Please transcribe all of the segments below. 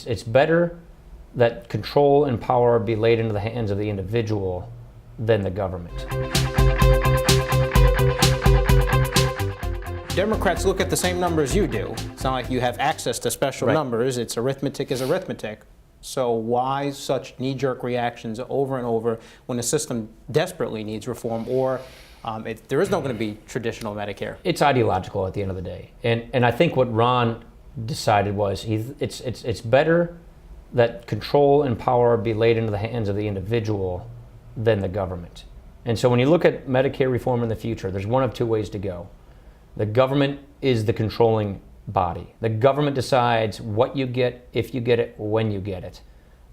It's better that control and power be laid into the hands of the individual than the government. Democrats look at the same numbers you do. It's not like you have access to special numbers. It's arithmetic is arithmetic. So why such knee-jerk reactions over and over when the system desperately needs reform, or there is not going to be traditional Medicare? It's ideological at the end of the day. And I think what Ron decided was it's better that control and power be laid into the hands of the individual than the government. And so when you look at Medicare reform in the future, there's one of two ways to go. The government is the controlling body. The government decides what you get, if you get it, when you get it.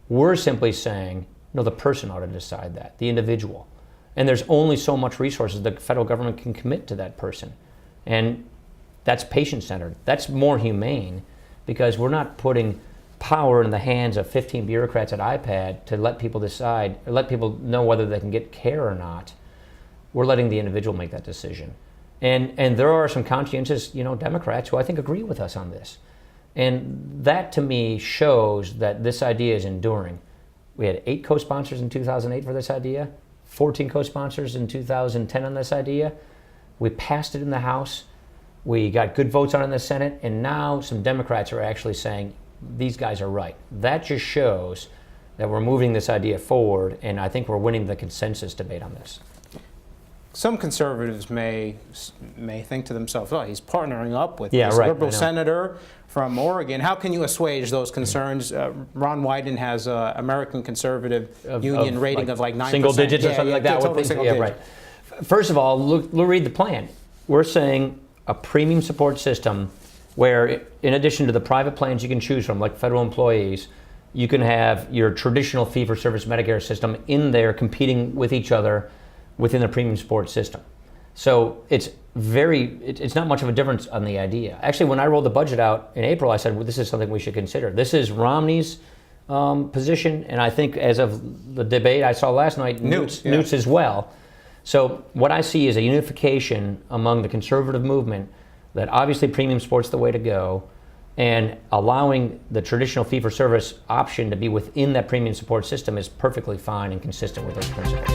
We're simply saying, no, the person ought to decide that, the individual. And there's only so much resources the federal government can commit to that person. And that's patient-centered. That's more humane, because we're not putting power in the hands of 15 bureaucrats at iPad to let people decide, or let people know whether they can get care or not. We're letting the individual make that decision. And there are some conscientious, Democrats who I think agree with us on this. And that to me shows that this idea is enduring. We had 8 co-sponsors in 2008 for this idea, 14 co-sponsors in 2010 on this idea. We passed it in the House. We got good votes on it in the Senate. And now some Democrats are actually saying, these guys are right. That just shows that we're moving this idea forward, and I think we're winning the consensus debate on this. Some conservatives may think to themselves, oh, he's partnering up with this liberal senator from Oregon. How can you assuage those concerns? Ron Wyden has an American Conservative Union rating of like 9%. Single digits or something like that. Totally right. First of all, look, read the plan. We're saying a premium support system where, in addition to the private plans you can choose from, like federal employees, you can have your traditional fee-for-service Medicare system in there competing with each other within the premium support system. So it's not much of a difference on the idea. Actually, when I rolled the budget out in April, I said, well, this is something we should consider. This is Romney's position, and I think as of the debate I saw last night, Newt's as well. So what I see is a unification among the conservative movement that obviously premium support's the way to go, and allowing the traditional fee-for-service option to be within that premium support system is perfectly fine and consistent with those principles.